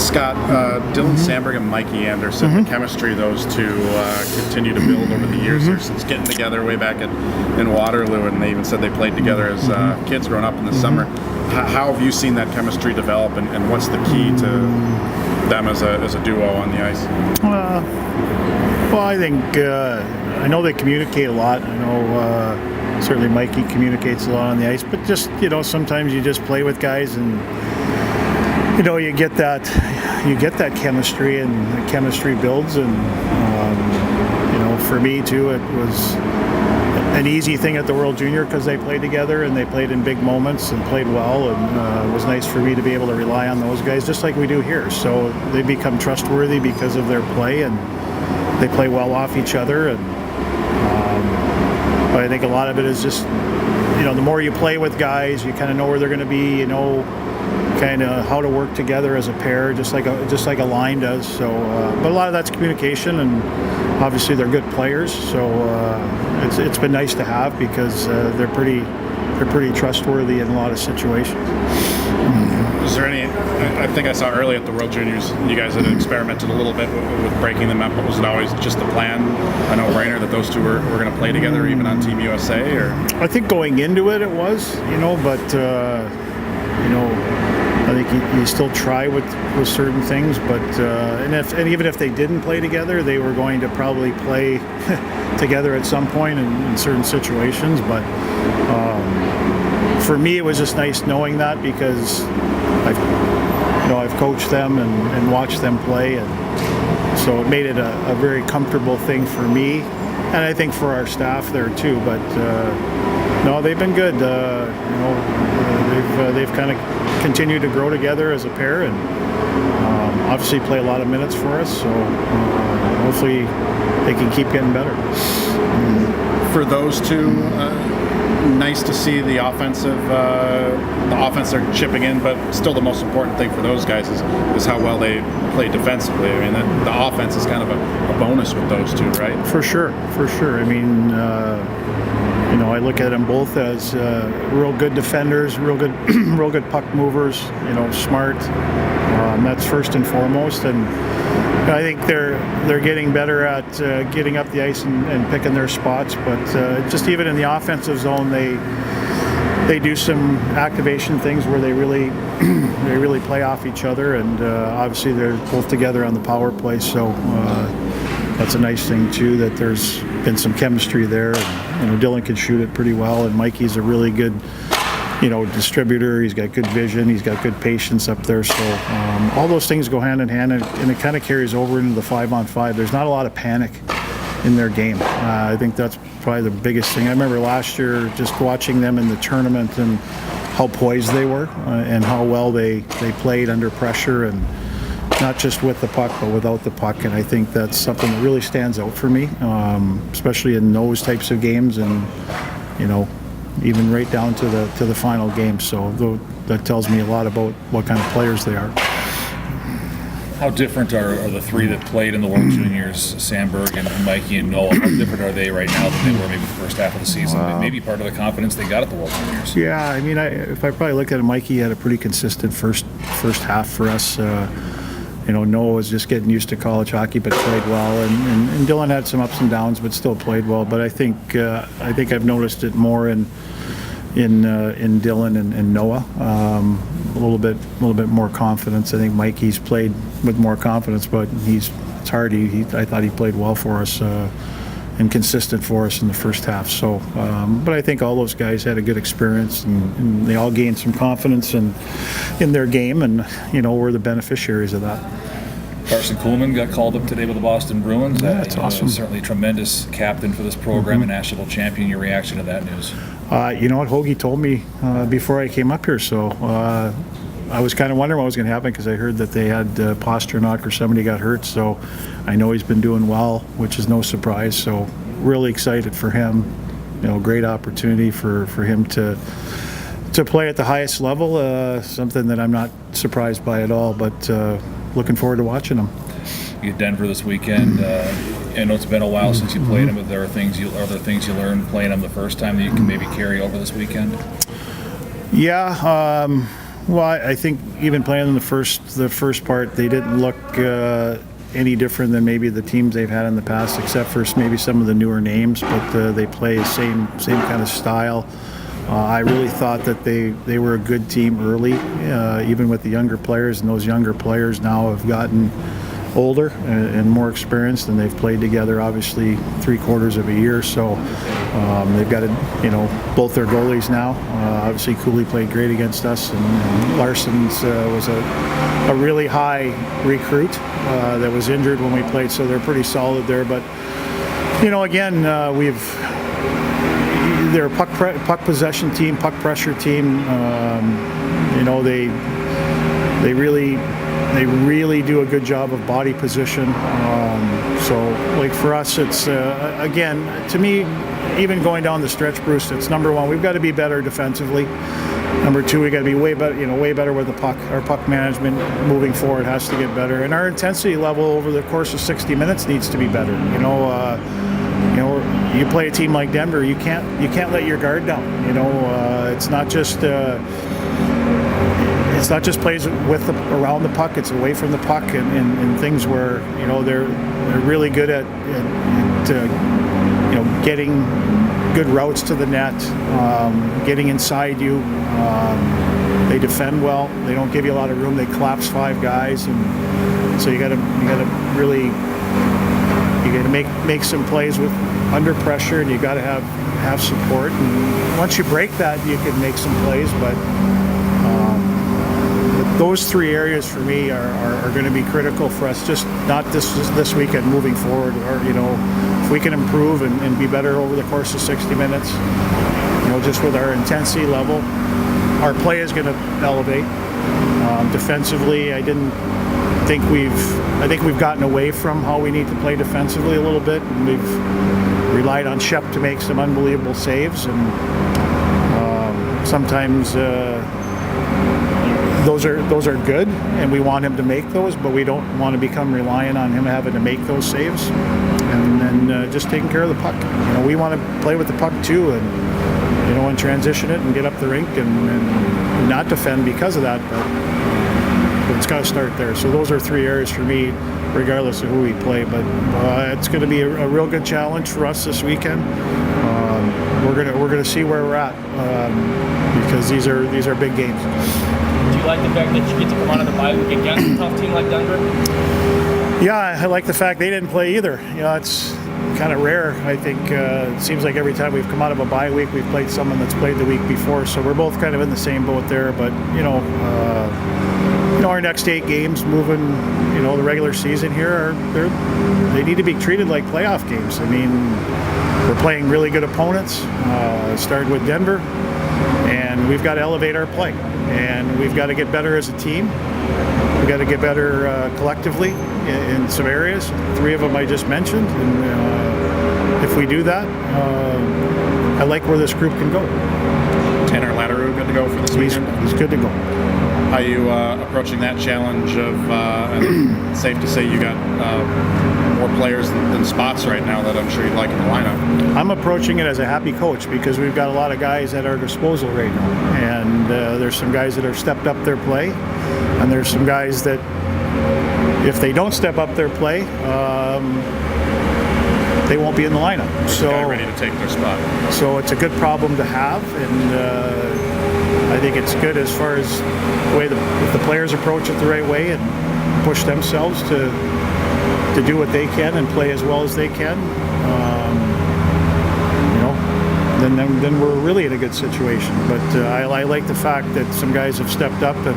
Scott, Dylan Sandberg and Mikey Anderson, the chemistry of those two continue to build over the years here since getting together way back in Waterloo, and they even said they played together as kids growing up in the summer. How have you seen that chemistry develop, and what's the key to them as a duo on the ice? Well, I think I know they communicate a lot. I know certainly Mikey communicates a lot on the ice, but just sometimes you just play with guys and you get that chemistry, and the chemistry builds. And for me too, it was an easy thing at the World Junior because they played together and they played in big moments and played well, and it was nice for me to be able to rely on those guys just like we do here. So they become trustworthy because of their play, and they play well off each other. And but I think a lot of it is just the more you play with guys, you kind of know where they're going to be, kind of how to work together as a pair, just like a line does. So, but a lot of that's communication, and obviously they're good players. So it's been nice to have because they're pretty trustworthy in a lot of situations. Was there any? I think I saw early at the World Juniors, you guys had experimented a little bit with breaking them up, but was it always just the plan, a no-brainer that those two were going to play together even on Team USA? Or I think going into it was, but I think you still try with certain things, but and even if they didn't play together, they were going to probably play together at some point in certain situations. But for me, it was just nice knowing that because I've coached them and watched them play, and so it made it a very comfortable thing for me, and I think for our staff there too. But no, they've been good. They've kind of continued to grow together as a pair, and obviously play a lot of minutes for us. So hopefully they can keep getting better. For those two, nice to see the offense they're chipping in, but still the most important thing for those guys is how well they play defensively. I mean, the offense is kind of a bonus with those two, right? For sure. I mean, I look at them both as real good defenders, real good puck movers. Smart. That's first and foremost, and I think they're getting better at getting up the ice and picking their spots. But just even in the offensive zone, they do some activation things where they really play off each other, and obviously they're both together on the power play. So that's a nice thing too, that there's been some chemistry there. And, Dylan can shoot it pretty well, and Mikey's a really good distributor. He's got good vision. He's got good patience up there. So all those things go hand in hand, and it kind of carries over into the 5-on-5. There's not a lot of panic in their game. I think that's probably the biggest thing. I remember last year just watching them in the tournament and how poised they were and how well they played under pressure, and not just with the puck but without the puck. And I think that's something that really stands out for me, especially in those types of games, and even right down to the final game. So that tells me a lot about what kind of players they are. How different are the three that played in the World Juniors, Sandberg and Mikey and Noah? How different are they right now than they were maybe the first half of the season? Maybe part of the confidence they got at the World Juniors. Yeah, I mean, if I probably look at it, Mikey had a pretty consistent first half for us. Noah was just getting used to college hockey, but played well, and Dylan had some ups and downs, but still played well. But I think I've noticed it more in Dylan and Noah. A little bit more confidence. I think Mikey's played with more confidence, but it's hard. I thought he played well for us and consistent for us in the first half. So, but I think all those guys had a good experience, and they all gained some confidence in their game, and we're the beneficiaries of that. Carson Kuhlman got called up today with the Boston Bruins. Yeah, that's awesome. Certainly a tremendous captain for this program and national champion. Your reaction to that news? You know what, Hoagie told me before I came up here, so I was kind of wondering what was going to happen, because I heard that they had Pasternak or somebody got hurt. So I know he's been doing well, which is no surprise. So really excited for him. Great opportunity for him to play at the highest level. Something that I'm not surprised by at all, but looking forward to watching him. You get Denver this weekend. I know it's been a while since you played him, but are there things you learned playing him the first time that you can maybe carry over this weekend? Yeah, Well, I think even playing in the first part, they didn't look any different than maybe the teams they've had in the past, except for maybe some of the newer names. But they play same kind of style. I really thought that they were a good team early, even with the younger players, and those younger players now have gotten older and more experienced, and they've played together obviously 3/4 of a year. So they've got both their goalies now. Obviously Cooley played great against us, and Larson's was a really high recruit that was injured when we played, so they're pretty solid there. But again, they're a puck possession team, puck pressure team. They really do a good job of body position. So, like for us, it's again, to me, even going down the stretch, Bruce, it's number one, we've got to be better defensively. Number two, we got to be way better with the puck. Our puck management moving forward has to get better, and our intensity level over the course of 60 minutes needs to be better. You play a team like Denver, you can't let your guard down. It's not just plays around the puck. It's away from the puck and things where they're really good at getting good routes to the net, getting inside you. They defend well. They don't give you a lot of room. They collapse 5 guys, and so you got to really make some plays with under pressure, and you got to have support. And once you break that, you can make some plays, but. Those 3 areas for me are going to be critical for us, just not this weekend, moving forward. Or if we can improve and be better over the course of 60 minutes, just with our intensity level, our play is going to elevate. Defensively, I think we've gotten away from how we need to play defensively a little bit, and we've relied on Shep to make some unbelievable saves, and sometimes. Those are good, and we want him to make those, but we don't want to become reliant on him having to make those saves, and then just taking care of the puck. We want to play with the puck too, and transition it and get up the rink and not defend because of that, but it's got to start there. So those are 3 areas for me, regardless of who we play. But it's going to be a real good challenge for us this weekend. We're gonna see where we're at because these are big games. Do you like the fact that you get to come out of the bye week against a tough team like Denver? Yeah, I like the fact they didn't play either. It's kind of rare. I think it seems like every time we've come out of a bye week, we've played someone that's played the week before. So we're both kind of in the same boat there. But our next 8 games, moving, the regular season here, they need to be treated like playoff games. I mean, we're playing really good opponents. Starting with Denver. And we've got to elevate our play, and we've got to get better as a team. We've got to get better collectively in some areas. 3 of them I just mentioned, and if we do that, I like where this group can go. Tanner Latteru, good to go for this weekend? He's good to go. How are you approaching that challenge of, and safe to say you got more players than spots right now that I'm sure you'd like in the lineup? I'm approaching it as a happy coach because we've got a lot of guys at our disposal right now. And there's some guys that have stepped up their play, and there's some guys that, if they don't step up their play, they won't be in the lineup. So ready to take their spot. So it's a good problem to have, and I think it's good as far as the way if the players approach it the right way and push themselves to do what they can and play as well as they can. Then we're really in a good situation. But I like the fact that some guys have stepped up and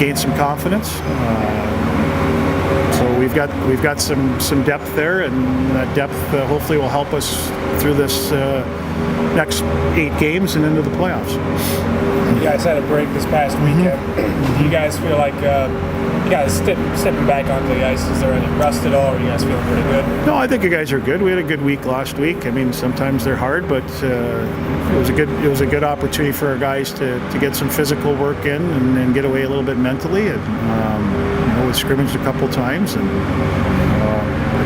gained some confidence. So we've got some depth there, and that depth hopefully will help us through this next 8 games and into the playoffs. You guys had a break this past weekend. Do you guys feel like you guys stepping back onto the ice? Is there any rust at all, or are you guys feeling pretty good? No, I think you guys are good. We had a good week last week. I mean, sometimes they're hard, but it was a good opportunity for our guys to get some physical work in and get away a little bit mentally. And we scrimmaged a couple times, and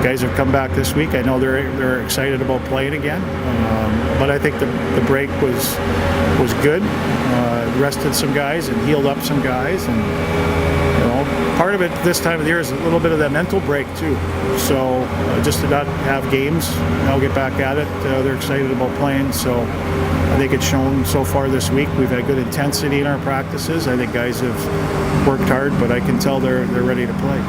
guys have come back this week. I know they're excited about playing again. But I think the break was good. Rested some guys and healed up some guys, and you know, part of it this time of the year is a little bit of that mental break too. So just to not have games, now get back at it. They're excited about playing. So I think it's shown so far this week. We've had good intensity in our practices. I think guys have worked hard, but I can tell they're ready to play.